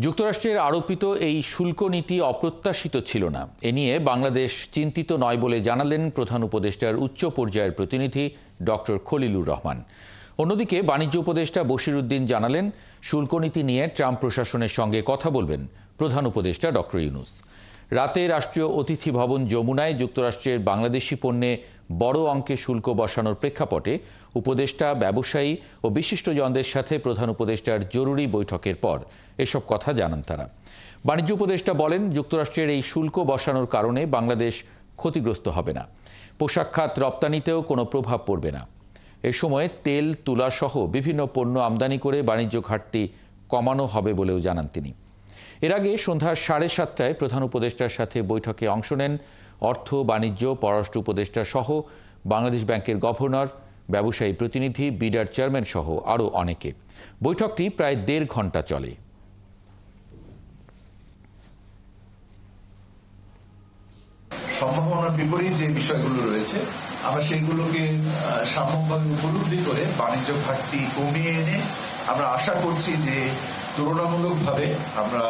যুক্তরাষ্ট্রের আরোপিত এই শুল্ক নীতি অপ্রত্যাশিত ছিল না। এ নিয়ে বাংলাদেশ চিন্তিত নয় বলে জানালেন প্রধান উপদেষ্টার উচ্চ পর্যায়ের প্রতিনিধি ডক্টর খলিলুর রহমান। অন্যদিকে বাণিজ্য উপদেষ্টা বশির উদ্দিন জানালেন, শুল্ক নীতি নিয়ে ট্রাম্প প্রশাসনের সঙ্গে কথা বলবেন প্রধান উপদেষ্টা ডক্টর ইউনূস। রাতে রাষ্ট্রীয় অতিথি ভবন যমুনায় যুক্তরাষ্ট্রের বাংলাদেশি পণ্যে বড় অঙ্কে শুল্ক বসানোর প্রেক্ষাপটে উপদেষ্টা, ব্যবসায়ী ও বিশিষ্টজনদের সাথে প্রধান উপদেষ্টার জরুরি বৈঠকের পর এসব কথা জানান তারা। বাণিজ্য উপদেষ্টা বলেন, যুক্তরাষ্ট্রের এই শুল্ক বসানোর কারণে বাংলাদেশ ক্ষতিগ্রস্ত হবে না। পোশাক খাত রপ্তানিতেও কোনো প্রভাব পড়বে না। এ সময় তেল, তুলা সহ বিভিন্ন পণ্য আমদানি করে বাণিজ্য ঘাটতি কমানো হবে বলেও জানান তিনি। এর আগে সন্ধ্যা 7:30টায় প্রধান উপদেষ্টার সাথে বৈঠকে অংশ নেন অর্থ, বাণিজ্য, পররাষ্ট্র উপদেষ্টা সহ বাংলাদেশ ব্যাংকের গভর্নর, ব্যবসায়ী প্রতিনিধি, বিডার চেয়ারম্যান সহ আরও অনেকে। বৈঠকটি প্রায় 1.5 ঘণ্টা চলে। সম্ভাবনার বিপরীত যে বিষয়গুলো রয়েছে, আমরা সেইগুলোকে সাম্যভাবে উপলব্ধি করে বাণিজ্য ঘাটতি কমিয়ে এনে আমরা আশা করছি যে তুলনামূলকভাবে আমরা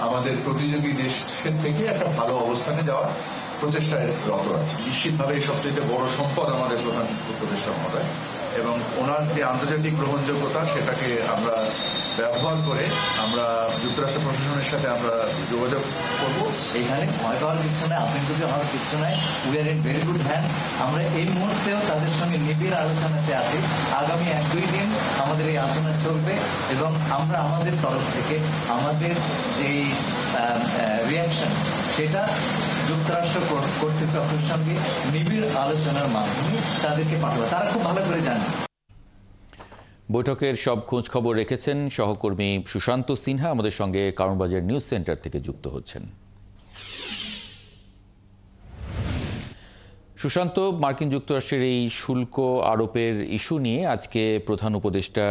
আমাদের প্রতিযোগী দেশের থেকে একটা ভালো অবস্থানে যাওয়ার প্রচেষ্টায় রত আছি। নিশ্চিতভাবে এই সবচেয়ে বড় সম্পদ আমাদের প্রধান উপদেষ্টা মহোদয়, এবং ওনার যে আন্তর্জাতিক গ্রহণযোগ্যতা সেটাকে আমরা ব্যবহার করে আমরা যুক্তরাষ্ট্র প্রশাসনের সাথে আমরা যোগাযোগ করব। এখানে ভয় পাওয়ার কিছু নয়, আতঙ্কিত হওয়ার কিছু নয়। We are in very good hands. আমরা এই মুহূর্তেও তাদের সঙ্গে নিবিড় আলোচনাতে আছি। আগামী 1-2 দিন আমাদের এই আলোচনা চলবে এবং আমরা আমাদের তরফ থেকে আমাদের যেই রিয়াকশন সেটা যুক্তরাষ্ট্র কর্তৃপক্ষের সঙ্গে নিবিড় আলোচনার মাধ্যমে তাদেরকে পাঠাবো। তারা খুব ভালো করে জানে। বৈঠকের সব খোঁজ খবর রেখেছেন সহকর্মী সুশান্ত সিনহা, আমাদের সঙ্গে কারণবাজার নিউজ সেন্টার থেকে যুক্ত হচ্ছেন। সুশান্ত, মার্কিন যুক্তরাষ্ট্রের এই শুল্ক আরোপের ইস্যু নিয়ে আজকে প্রধান উপদেষ্টা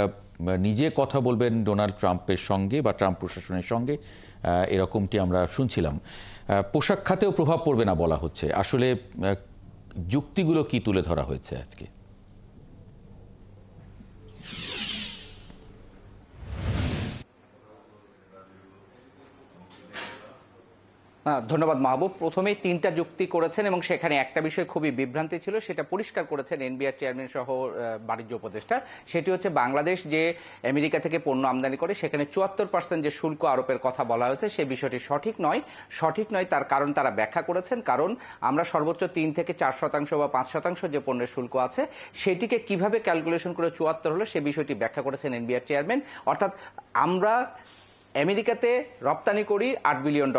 নিজে কথা বলবেন ডোনাল্ড ট্রাম্পের সঙ্গে বা ট্রাম্প প্রশাসনের সঙ্গে, এরকমটি আমরা শুনছিলাম। পোশাক খাতেও প্রভাব পড়বে না বলা হচ্ছে। আসলে যুক্তিগুলো কি তুলে ধরা হয়েছে আজকে? ধন্যবাদ মাহবুব। প্রথমেই 3টা যুক্তি করেছেন এবং সেখানে একটা বিষয় খুবই বিভ্রান্তি ছিল, সেটা পরিষ্কার করেছেন এনবিআর চেয়ারম্যান সহ বাণিজ্য উপদেষ্টা। সেটি হচ্ছে, বাংলাদেশ যে আমেরিকা থেকে পণ্য আমদানি করে সেখানে 74% যে শুল্ক আরোপের কথা বলা হয়েছে সে বিষয়টি সঠিক নয়। তার কারণ তারা ব্যাখ্যা করেছেন। কারণ আমরা সর্বোচ্চ 3 থেকে 4% বা 5% যে পণ্যের শুল্ক আছে সেটিকে কিভাবে ক্যালকুলেশন করে 74 হলো সে বিষয়টি ব্যাখ্যা করেছেন এনবিআর চেয়ারম্যান। অর্থাৎ আমরা আমেরিকাতে রপ্তানি করি $8 বিলিয়ন,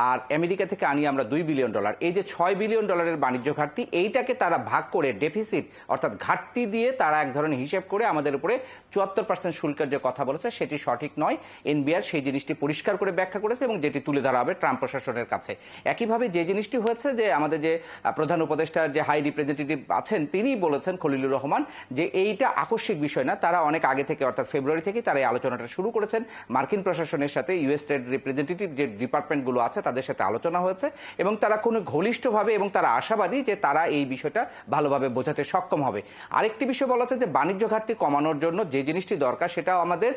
আর আমেরিকা থেকে আনি আমরা $2 বিলিয়ন। এই যে $6 বিলিয়ন বাণিজ্য ঘাটতি, এইটাকে তারা ভাগ করে ডেফিসিট অর্থাৎ ঘাটতি দিয়ে তারা এক ধরনের হিসেব করে আমাদের উপরে 74% শুল্কের যে কথা বলেছে সেটি সঠিক নয়। এনবিআর সেই জিনিসটি পরিষ্কার করে ব্যাখ্যা করেছে এবং যেটি তুলে ধরা হবে ট্রাম্প প্রশাসনের কাছে। একইভাবে যে জিনিসটি হয়েছে যে আমাদের যে প্রধান উপদেষ্টার যে হাই রিপ্রেজেন্টেটিভ আছেন তিনি বলেছেন, খলিলুর রহমান, যে এইটা আকস্মিক বিষয় না। তারা অনেক আগে থেকে অর্থাৎ ফেব্রুয়ারি থেকে তারা এই আলোচনাটা শুরু করেছেন। মার্কিন প্রশাসনের সাথে ইউএস ট্রেড রিপ্রেজেন্টেটিভ যে ডিপার্টমেন্টগুলো আছে তাদের সাথে আলোচনা হয়েছে এবং তারা কোনো ঘনিষ্ঠভাবে এবং তারা আশাবাদী যে তারা এই বিষয়টা ভালোভাবে বোঝাতে সক্ষম হবে। আরেকটি বিষয় বলা হচ্ছে যে বাণিজ্য ঘাটতি কমানোর জন্য যে জিনিসটি দরকার সেটাও আমাদের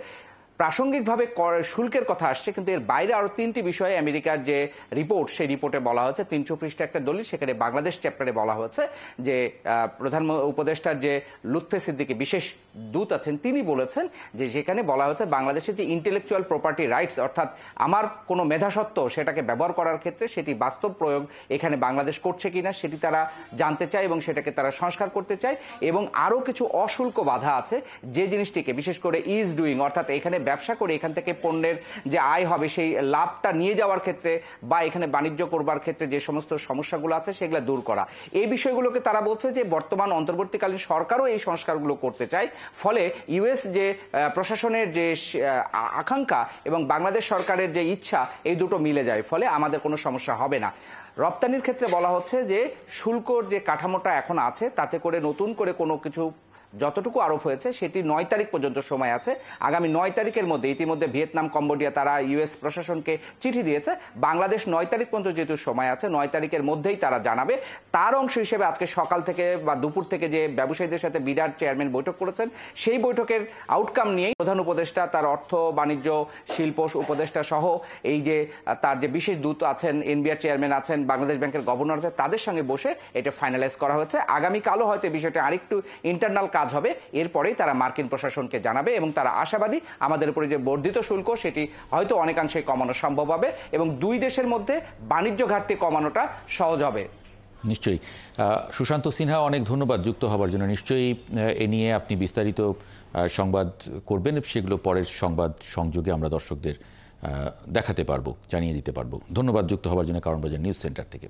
প্রাসঙ্গিকভাবে শুল্কের কথা আসছে, কিন্তু এর বাইরে আরো 3টি বিষয়ে আমেরিকার যে রিপোর্ট সেই রিপোর্টে বলা হয়েছে। 300 পৃষ্ঠা একটা দলিল, সেখানে বাংলাদেশ চ্যাপ্টারে বলা হয়েছে যে প্রধান উপদেষ্টার যে লুৎফে সিদ্দিকী বিশেষ দূত আছেন তিনি বলেছেন যে যেখানে বলা হয়েছে বাংলাদেশের যে ইন্টেলেকচুয়াল প্রপার্টি রাইটস অর্থাৎ আমার কোনো মেধাসত্ত্ব সেটাকে ব্যবহার করার ক্ষেত্রে সেটি বাস্তব প্রয়োগ এখানে বাংলাদেশ করছে কিনা সেটি তারা জানতে চায় এবং সেটাকে তারা সংস্কার করতে চায়। এবং আরও কিছু অশুল্ক বাধা আছে যে জিনিসটিকে বিশেষ করে ইজ ডুইং অর্থাৎ এখানে ব্যবসা করে এখান থেকে পণ্যের যে আয় হবে সেই লাভটা নিয়ে যাওয়ার ক্ষেত্রে বা এখানে বাণিজ্য করবার ক্ষেত্রে যে সমস্ত সমস্যাগুলো আছে সেগুলো দূর করা, এই বিষয়গুলোকে তারা বলছে যে বর্তমান অন্তর্বর্তীকালীন সরকারও এই সংস্কারগুলো করতে চায়। ফলে ইউএস যে প্রশাসনের যে আকাঙ্ক্ষা এবং বাংলাদেশ সরকারের যে ইচ্ছা এই দুটো মিলে যায়, ফলে আমাদের কোনো সমস্যা হবে না। রপ্তানির ক্ষেত্রে বলা হচ্ছে যে শুল্কর যে কাঠামোটা এখন আছে তাতে করে নতুন করে কোনো কিছু যতটুকু আরোপ হয়েছে সেটি 9 তারিখ পর্যন্ত সময় আছে। আগামী 9 তারিখের মধ্যে ইতিমধ্যে ভিয়েতনাম, কম্বোডিয়া তারা ইউএস প্রশাসনকে চিঠি দিয়েছে। বাংলাদেশ 9 তারিখ পর্যন্ত যেহেতু সময় আছে, 9 তারিখের মধ্যেই তারা জানাবে। তার অংশ হিসেবে আজকে সকাল থেকে বা দুপুর থেকে যে ব্যবসায়ীদের সাথে বিডার চেয়ারম্যান বৈঠক করেছেন, সেই বৈঠকের আউটকাম নিয়েই প্রধান উপদেষ্টা, তার অর্থ বাণিজ্য শিল্প উপদেষ্টা সহ এই যে তার যে বিশেষ দূত আছেন, এনবিআর চেয়ারম্যান আছেন, বাংলাদেশ ব্যাংকের গভর্নর আছে, তাদের সঙ্গে বসে এটা ফাইনালাইজ করা হয়েছে। আগামীকালও হয়তো বিষয়টা আরেকটু ইন্টারনাল কাজ হবে, এরপরেই তারা মার্কিন প্রশাসনকে জানাবে এবং তারা আশাবাদী আমাদের উপরে যে বর্ধিত শুল্ক সেটি হয়তো অনেকাংশে কমানো সম্ভব হবে এবং দুই দেশের মধ্যে বাণিজ্য ঘাটতি কমানোটা সহজ হবে। নিশ্চয়ই। সুশান্ত সিনহা, অনেক ধন্যবাদ যুক্ত হওয়ার জন্য। নিশ্চয়ই এ নিয়ে আপনি বিস্তারিত সংবাদ করবেন, সেগুলো পরের সংবাদ সংযোগে আমরা দর্শকদের দেখাতে পারবো, জানিয়ে দিতে পারবো। ধন্যবাদ যুক্ত হওয়ার জন্য কারণ বাজার নিউজ সেন্টার থেকে।